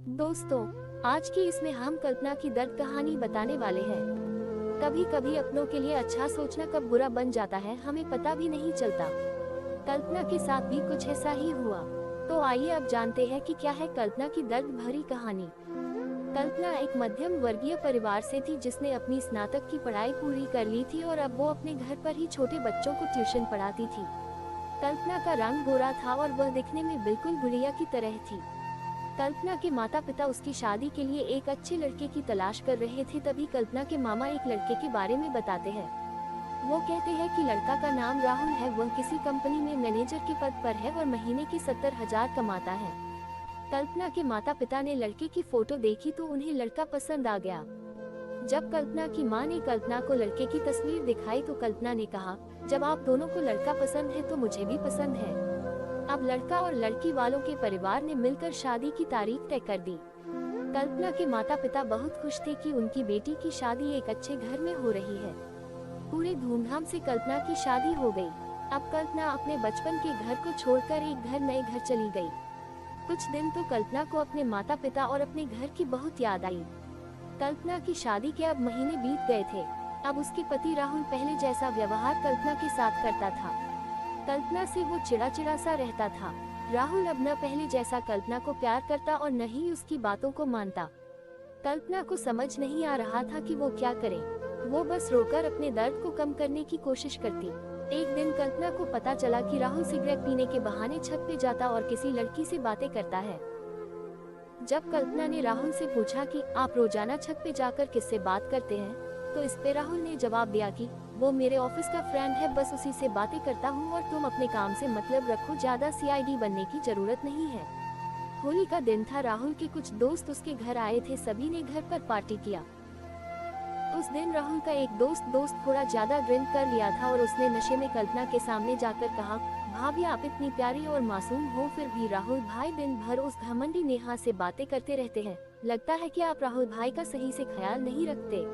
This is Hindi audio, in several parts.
दोस्तों, आज की इसमें हम कल्पना की दर्द कहानी बताने वाले हैं। कभी कभी अपनों के लिए अच्छा सोचना कब बुरा बन जाता है हमें पता भी नहीं चलता। कल्पना के साथ भी कुछ ऐसा ही हुआ। तो आइए अब जानते हैं कि क्या है कल्पना की दर्द भरी कहानी। कल्पना एक मध्यम वर्गीय परिवार से थी जिसने अपनी स्नातक की पढ़ाई पूरी कर ली थी और अब वो अपने घर पर ही छोटे बच्चों को ट्यूशन पढ़ाती थी। कल्पना का रंग गोरा था और वह दिखने में बिल्कुल गुड़िया की तरह थी। कल्पना के माता पिता उसकी शादी के लिए एक अच्छे लड़के की तलाश कर रहे थे। तभी कल्पना के मामा एक लड़के के बारे में बताते हैं। वो कहते हैं कि लड़का का नाम राहुल है, वह किसी कंपनी में मैनेजर के पद पर है और महीने के 70,000 कमाता है। कल्पना के माता पिता ने लड़के की फोटो देखी तो उन्हें लड़का पसंद आ गया। जब कल्पना की मां ने कल्पना को लड़के की तस्वीर दिखाई तो कल्पना ने कहा, जब आप दोनों को लड़का पसंद है तो मुझे भी पसंद है। अब लड़का और लड़की वालों के परिवार ने मिलकर शादी की तारीख तय कर दी। कल्पना के माता पिता बहुत खुश थे कि उनकी बेटी की शादी एक अच्छे घर में हो रही है। पूरे धूमधाम से कल्पना की शादी हो गई। अब कल्पना अपने बचपन के घर को छोड़कर एक नए घर चली गई। कुछ दिन तो कल्पना को अपने माता पिता और अपने घर की बहुत याद आई। कल्पना की शादी के अब महीने बीत गए थे। अब उसके पति राहुल पहले जैसा व्यवहार कल्पना के साथ करता था। कल्पना से वो चिड़ा सा रहता था। राहुल अब न पहले जैसा कल्पना को प्यार करता और न ही उसकी बातों को मानता। कल्पना को समझ नहीं आ रहा था कि वो क्या करे। वो बस रोकर अपने दर्द को कम करने की कोशिश करती। एक दिन कल्पना को पता चला कि राहुल सिगरेट पीने के बहाने छत पे जाता और किसी लड़की से बातें करता है। जब कल्पना ने राहुल से पूछा कि आप रोजाना छत पे जाकर किससे बात करते हैं, तो इस पे राहुल ने जवाब दिया कि वो मेरे ऑफिस का फ्रेंड है, बस उसी से बातें करता हूँ और तुम अपने काम से मतलब रखो, ज्यादा सीआईडी बनने की जरूरत नहीं है। होली का दिन था। राहुल के कुछ दोस्त उसके घर आए थे। सभी ने घर पर पार्टी किया। उस दिन राहुल का एक दोस्त थोड़ा ज्यादा ड्रिंक कर लिया था और उसने नशे में कल्पना के सामने जाकर कहा, भाभी आप इतनी प्यारी और मासूम हो, फिर भी राहुल भाई दिन भर उस घमंडी नेहा से बातें करते रहते हैं। लगता है कि आप राहुल भाई का सही से ख्याल नहीं रखते।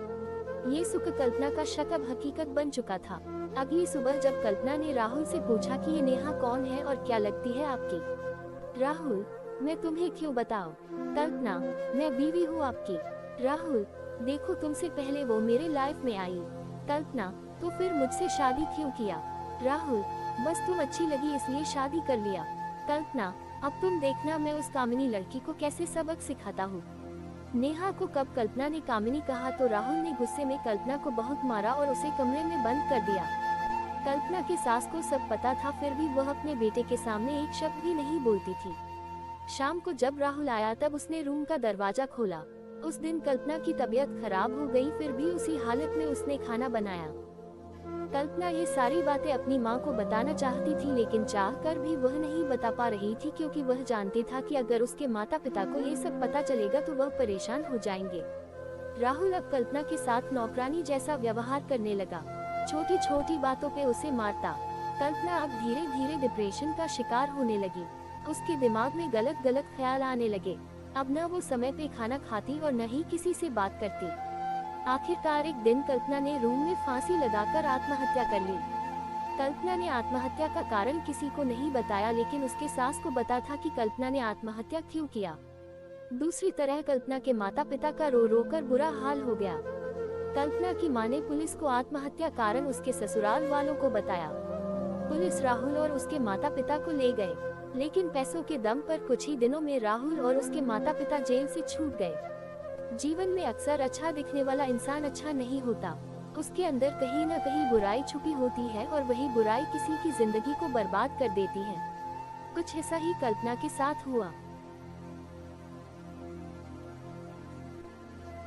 ये सुख कल्पना का शक अब हकीकत बन चुका था। अगली सुबह जब कल्पना ने राहुल से पूछा कि ये नेहा कौन है और क्या लगती है आपकी। राहुल, मैं तुम्हें क्यों बताऊं। कल्पना, मैं बीवी हूँ आपकी। राहुल, देखो तुमसे पहले वो मेरे लाइफ में आई। कल्पना, तो फिर मुझसे शादी क्यों किया। राहुल, बस तुम अच्छी लगी इसलिए शादी कर लिया। कल्पना, अब तुम देखना मैं उस कामिनी लड़की को कैसे सबक सिखाता हूँ। नेहा को कब कल्पना ने कामिनी कहा तो राहुल ने गुस्से में कल्पना को बहुत मारा और उसे कमरे में बंद कर दिया। कल्पना की सास को सब पता था, फिर भी वह अपने बेटे के सामने एक शब्द भी नहीं बोलती थी। शाम को जब राहुल आया तब उसने रूम का दरवाजा खोला। उस दिन कल्पना की तबीयत खराब हो गई, फिर भी उसी हालत में उसने खाना बनाया। कल्पना ये सारी बातें अपनी माँ को बताना चाहती थी, लेकिन चाह कर भी वह नहीं बता पा रही थी, क्योंकि वह जानती था कि अगर उसके माता पिता को ये सब पता चलेगा तो वह परेशान हो जाएंगे। राहुल अब कल्पना के साथ नौकरानी जैसा व्यवहार करने लगा। छोटी छोटी बातों पे उसे मारता। कल्पना अब धीरे धीरे डिप्रेशन का शिकार होने लगी। उसके दिमाग में गलत गलत ख्याल आने लगे। अब न वो समय पे खाना खाती और न ही किसी से बात करती। आखिरकार एक दिन कल्पना ने रूम में फांसी लगाकर आत्महत्या कर ली। कल्पना ने आत्महत्या का कारण किसी को नहीं बताया, लेकिन उसके सास को पता था कि कल्पना ने आत्महत्या क्यों किया। दूसरी तरह कल्पना के माता पिता का रो रो कर बुरा हाल हो गया। कल्पना की मां ने पुलिस को आत्महत्या कारण उसके ससुराल वालों को बताया। पुलिस राहुल और उसके माता पिता को ले गए, लेकिन पैसों के दम पर कुछ ही दिनों में राहुल और उसके माता पिता जेल से छूट गए। जीवन में अक्सर अच्छा दिखने वाला इंसान अच्छा नहीं होता। उसके अंदर कहीं न कहीं बुराई छुपी होती है और वही बुराई किसी की जिंदगी को बर्बाद कर देती है। कुछ ऐसा ही कल्पना के साथ हुआ।